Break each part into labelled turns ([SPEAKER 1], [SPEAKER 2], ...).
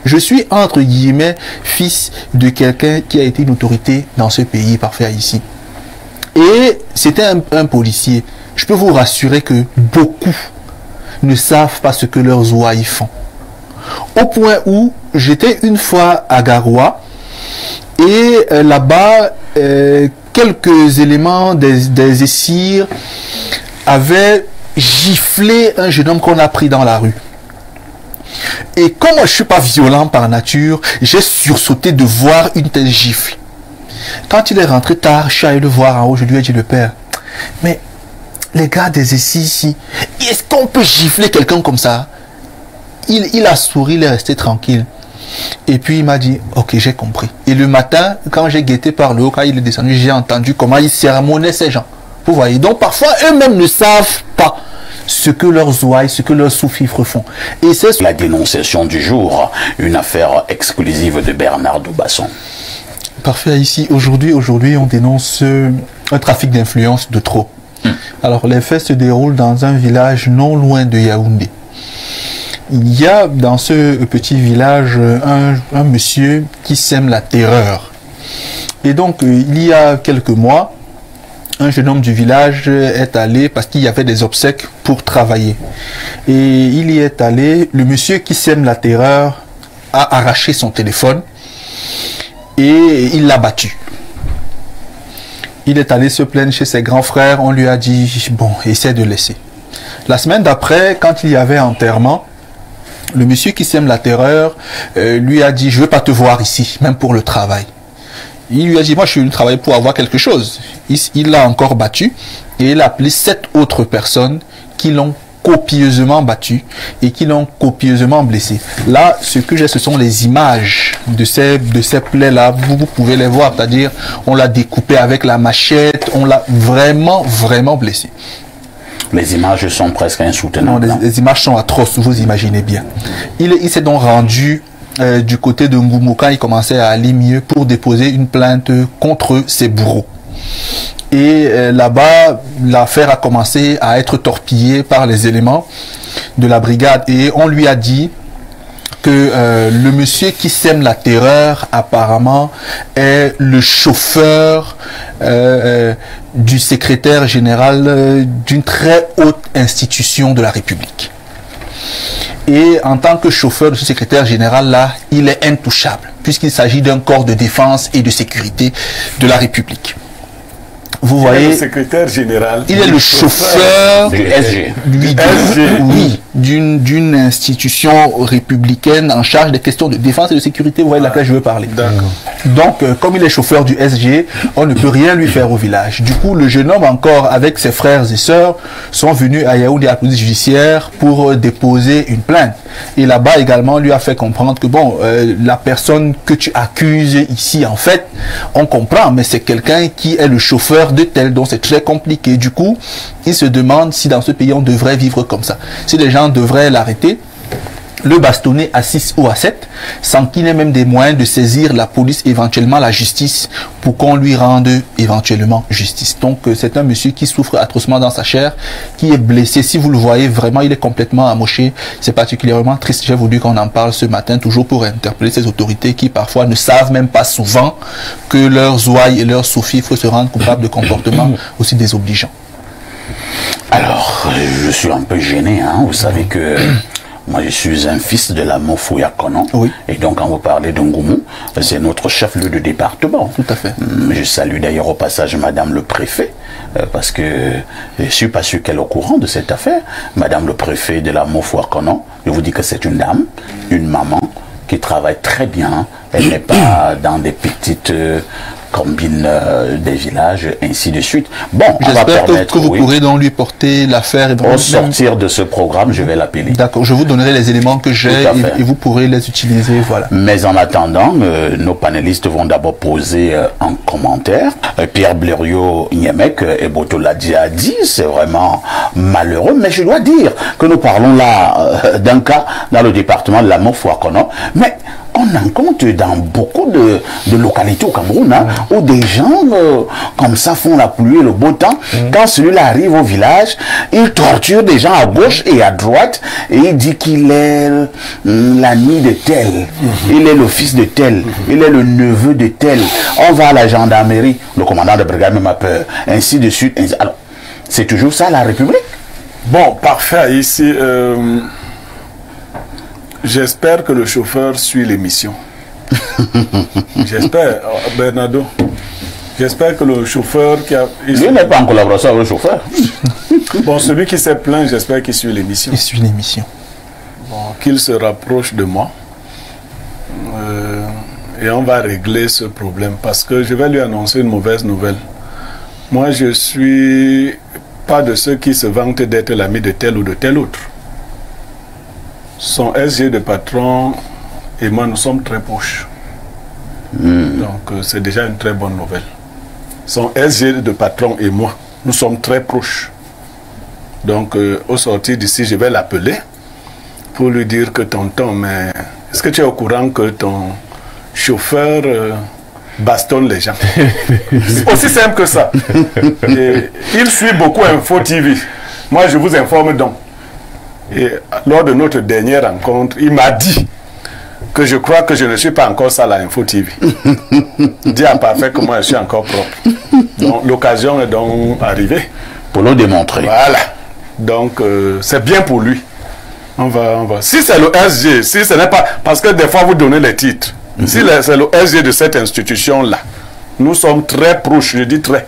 [SPEAKER 1] Je suis, entre guillemets, fils de quelqu'un qui a été une autorité dans ce pays, parfait ici. Et c'était un policier. Je peux vous rassurer que beaucoup ne savent pas ce que leurs ouailles font. Au point où j'étais une fois à Garoua et là-bas, quelques éléments des essirs avaient giflé un jeune homme qu'on a pris dans la rue. Et comme moi je suis pas violent par nature, j'ai sursauté de voir une telle gifle. Quand il est rentré tard, je suis allé le voir en haut, je lui ai dit, le père, mais les gars des essais ici, est-ce qu'on peut gifler quelqu'un comme ça? Il a souri, il est resté tranquille. Et puis il m'a dit, ok, j'ai compris. Et le matin, quand j'ai guetté par le haut, quand il est descendu, j'ai entendu comment il sermonnait ces gens. Vous voyez, donc parfois eux-mêmes ne savent pas ce que leurs ouailles, ce que leurs sous-fifres font. Et c'est
[SPEAKER 2] la dénonciation du jour, une affaire exclusive de Bernard Doubasson.
[SPEAKER 1] Parfait, ici, aujourd'hui, on dénonce un trafic d'influence de trop. Alors, les faits se déroulent dans un village non loin de Yaoundé. Il y a dans ce petit village un monsieur qui sème la terreur. Et donc, il y a quelques mois, un jeune homme du village est allé parce qu'il y avait des obsèques pour travailler. Et il y est allé, le monsieur qui sème la terreur a arraché son téléphone et il l'a battu. Il est allé se plaindre chez ses grands frères, on lui a dit, bon, essaie de laisser. La semaine d'après, quand il y avait enterrement, le monsieur qui sème la terreur lui a dit, je ne veux pas te voir ici, même pour le travail. Il lui a dit, moi je suis venu travailler pour avoir quelque chose. Il l'a encore battu et il a appelé 7 autres personnes qui l'ont copieusement battu et qui l'ont copieusement blessé. Là, ce que j'ai, ce sont les images de ces plaies-là. Vous pouvez les voir, c'est-à-dire on l'a découpé avec la machette, on l'a vraiment blessé.
[SPEAKER 2] Les images sont presque insoutenables.
[SPEAKER 1] Non, les images sont atroces, vous imaginez bien. Il s'est donc rendu du côté de Ngoumou quand il commençait à aller mieux pour déposer une plainte contre ses bourreaux. Et là-bas, l'affaire a commencé à être torpillée par les éléments de la brigade. Et on lui a dit que le monsieur qui sème la terreur, apparemment, est le chauffeur du secrétaire général d'une très haute institution de la République. Et en tant que chauffeur de ce secrétaire général-là, il est intouchable, puisqu'il s'agit d'un corps de défense et de sécurité de la République. Vous voyez,
[SPEAKER 3] le secrétaire général.
[SPEAKER 1] Il est le chauffeur
[SPEAKER 2] du SG.
[SPEAKER 1] Oui, d'une institution républicaine en charge des questions de défense et de sécurité, vous voyez de laquelle je veux parler. Donc, comme il est chauffeur du SG, on ne peut rien lui faire au village. Du coup, le jeune homme, encore avec ses frères et sœurs, sont venus à Yaoundé à la police judiciaire pour déposer une plainte. Et là-bas également, on lui a fait comprendre que bon, la personne que tu accuses ici, en fait, on comprend, mais c'est quelqu'un qui est le chauffeur de tel, donc c'est très compliqué. Du coup, il se demande si dans ce pays on devrait vivre comme ça. Si les gens devraient l'arrêter, le bastonner à 6 ou à 7, sans qu'il ait même des moyens de saisir la police, éventuellement la justice, pour qu'on lui rende éventuellement justice. Donc c'est un monsieur qui souffre atrocement dans sa chair, qui est blessé. Si vous le voyez, vraiment, il est complètement amoché. C'est particulièrement triste. J'ai voulu qu'on en parle ce matin, toujours pour interpeller ces autorités qui parfois ne savent même pas souvent que leurs ouailles et leurs sous-fifres se rendent coupables de comportements aussi désobligeants.
[SPEAKER 2] Alors, je suis un peu gêné, hein. Vous savez que moi, je suis un fils de la Mofouya-Konon. Oui. Et donc, quand vous parlez d'Ngoumou, c'est notre chef-lieu de département.
[SPEAKER 1] Tout à fait.
[SPEAKER 2] Je salue d'ailleurs au passage Madame le Préfet, parce que je ne suis pas sûr qu'elle est au courant de cette affaire. Madame le Préfet de la Mofouya-Konon, je vous dis que c'est une dame, une maman, qui travaille très bien. Elle n'est pas dans des petites combines des villages, ainsi de suite. Bon,
[SPEAKER 1] j'espère que vous pourrez donc lui porter l'affaire.
[SPEAKER 2] Au sortir de ce programme, je vais l'appeler.
[SPEAKER 1] D'accord, je vous donnerai les éléments que j'ai et vous pourrez les utiliser. Voilà.
[SPEAKER 2] Mais en attendant, nos panélistes vont d'abord poser un commentaire. Pierre Blériot Niemek et Boto l'a dit, c'est vraiment malheureux. Mais je dois dire que nous parlons là d'un cas dans le département de la Mofouya-Konon. Mais on rencontre dans beaucoup de localités au Cameroun, hein, où des gens comme ça font la pluie et le beau temps. Quand celui-là arrive au village, il torture des gens à gauche et à droite et il dit qu'il est l'ami de tel, il est le fils de tel, il est le neveu de tel. On va à la gendarmerie, le commandant de brigade même a peur, ainsi de suite. Alors, c'est toujours ça la République?
[SPEAKER 3] Bon, parfait. Ici, j'espère que le chauffeur suit l'émission. J'espère, Bernardo. J'espère que le chauffeur qui a...
[SPEAKER 2] Il n'est pas en collaboration avec le chauffeur.
[SPEAKER 3] Bon, celui qui s'est plaint, j'espère qu'il suit l'émission.
[SPEAKER 1] Il suit l'émission.
[SPEAKER 3] Bon, qu'il se rapproche de moi. Et on va régler ce problème. Parce que je vais lui annoncer une mauvaise nouvelle. Moi, je suis pas de ceux qui se vantent d'être l'ami de tel ou de tel autre. Son SG de patron et moi, nous sommes très proches. Donc, c'est déjà une très bonne nouvelle. Son SG de patron et moi, nous sommes très proches. Donc, au sortir d'ici, je vais l'appeler pour lui dire que tonton, mais est-ce que tu es au courant que ton chauffeur bastonne les gens? Aussi simple que ça. Et il suit beaucoup Info TV. Moi, je vous informe donc. Et lors de notre dernière rencontre, il m'a dit que je crois que je ne suis pas encore ça à la Info TV. Dit à parfait que moi, je suis encore propre. Donc, l'occasion est donc arrivée.
[SPEAKER 2] Pour le démontrer.
[SPEAKER 3] Voilà. Donc, c'est bien pour lui. On va. Si c'est le SG, si ce n'est pas... Parce que des fois, vous donnez les titres. Si c'est le SG de cette institution-là, nous sommes très proches, je dis très.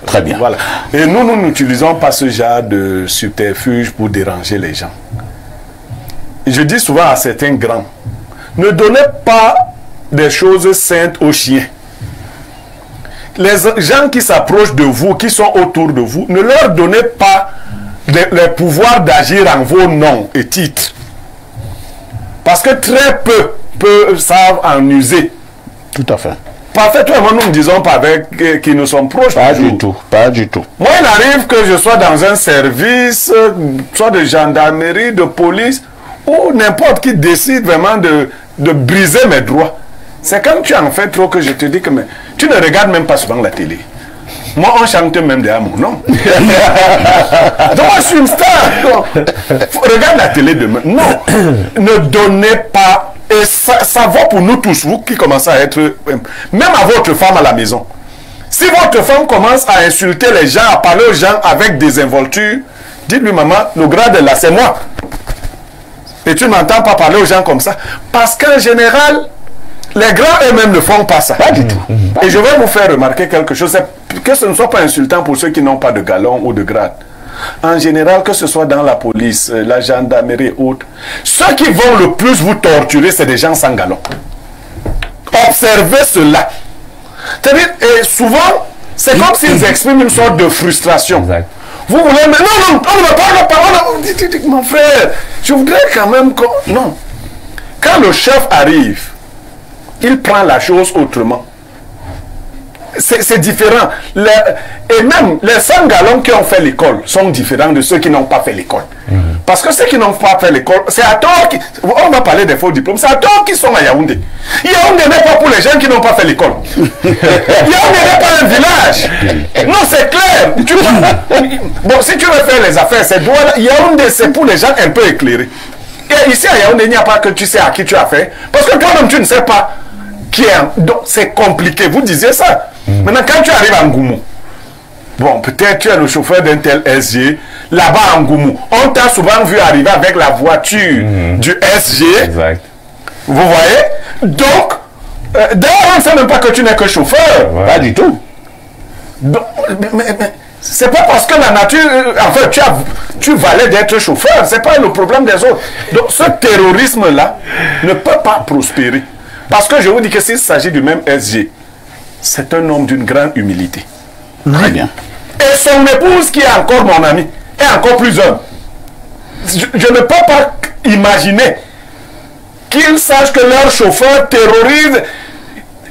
[SPEAKER 2] Très bien.
[SPEAKER 3] Voilà. Et nous n'utilisons pas ce genre de subterfuge pour déranger les gens. Je dis souvent à certains grands, ne donnez pas des choses saintes aux chiens. Les gens qui s'approchent de vous, qui sont autour de vous, ne leur donnez pas le pouvoir d'agir en vos noms et titres. Parce que très peu savent en user.
[SPEAKER 2] Tout à fait.
[SPEAKER 3] Parfaitement, nous ne disons pas avec qui nous sommes proches.
[SPEAKER 2] Pas du tout, pas du tout.
[SPEAKER 3] Moi, il arrive que je sois dans un service, soit de gendarmerie, de police, ou n'importe qui décide vraiment de briser mes droits. C'est quand tu en fais trop que je te dis que mais, tu ne regardes même pas souvent la télé. Moi, on chante même derrière mon nom. Donc, je suis une star. Regarde la télé demain. Non, ne donnez pas. Et ça va pour nous tous, vous qui commencez à être... Même à votre femme à la maison. Si votre femme commence à insulter les gens, à parler aux gens avec désinvolture, dites-lui, maman, le grade là, c'est moi. Et tu n'entends pas parler aux gens comme ça. Parce qu'en général, les grands eux-mêmes ne font pas ça.
[SPEAKER 2] Pas du tout.
[SPEAKER 3] Et je vais vous faire remarquer quelque chose. Que ce ne soit pas insultant pour ceux qui n'ont pas de galon ou de grade. En général, que ce soit dans la police, la gendarmerie et autres, ceux qui vont le plus vous torturer, c'est des gens sans galon. Observez cela. C'est-à-dire, et souvent, c'est comme s'ils expriment une sorte de frustration.
[SPEAKER 4] Exact.
[SPEAKER 3] Vous voulez, mais non, on ne va pas la parole. Mon frère, je voudrais quand même... Non. Quand le chef arrive, il prend la chose autrement. C'est différent. Et même les 100 galons qui ont fait l'école sont différents de ceux qui n'ont pas fait l'école. Parce que ceux qui n'ont pas fait l'école, c'est à tort on va parler des faux diplômes, c'est à tort qu'ils sont à Yaoundé. Yaoundé n'est pas pour les gens qui n'ont pas fait l'école. Yaoundé n'est pas un village. Non, c'est clair. Bon, si tu veux faire les affaires, c'est droit. Yaoundé, c'est pour les gens un peu éclairés. Et ici à Yaoundé, il n'y a pas que tu sais à qui tu as fait. Parce que toi-même, tu ne sais pas qui est. Donc, c'est compliqué. Vous disiez ça. Maintenant, quand tu arrives à Ngoumou, bon, peut-être tu es le chauffeur d'un tel SG, là-bas à Ngoumou, on t'a souvent vu arriver avec la voiture du SG.
[SPEAKER 4] Exact.
[SPEAKER 3] Vous voyez? Donc, d'ailleurs, on ne sait même pas que tu n'es que chauffeur.
[SPEAKER 2] Ouais. Pas du tout.
[SPEAKER 3] Donc, mais c'est pas parce que la nature, en fait, tu valais d'être chauffeur, c'est pas le problème des autres. Donc, ce terrorisme-là ne peut pas prospérer. Parce que je vous dis que s'il s'agit du même SG, c'est un homme d'une grande humilité.
[SPEAKER 2] Très bien.
[SPEAKER 3] Et son épouse, qui est encore mon ami, est encore plus homme. Je ne peux pas imaginer qu'ils sachent que leur chauffeur terrorise.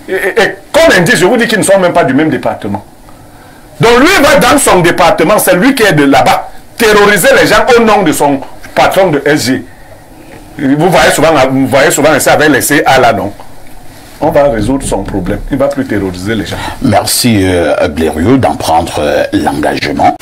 [SPEAKER 3] Et comme on dit, je vous dis qu'ils ne sont même pas du même département. Donc lui va dans son département, c'est lui qui est de là-bas, terroriser les gens au nom de son patron de SG. Vous voyez souvent ça avec les CA là, non? On va résoudre son problème. Il ne va plus terroriser les gens.
[SPEAKER 2] Merci Blériot d'en prendre l'engagement.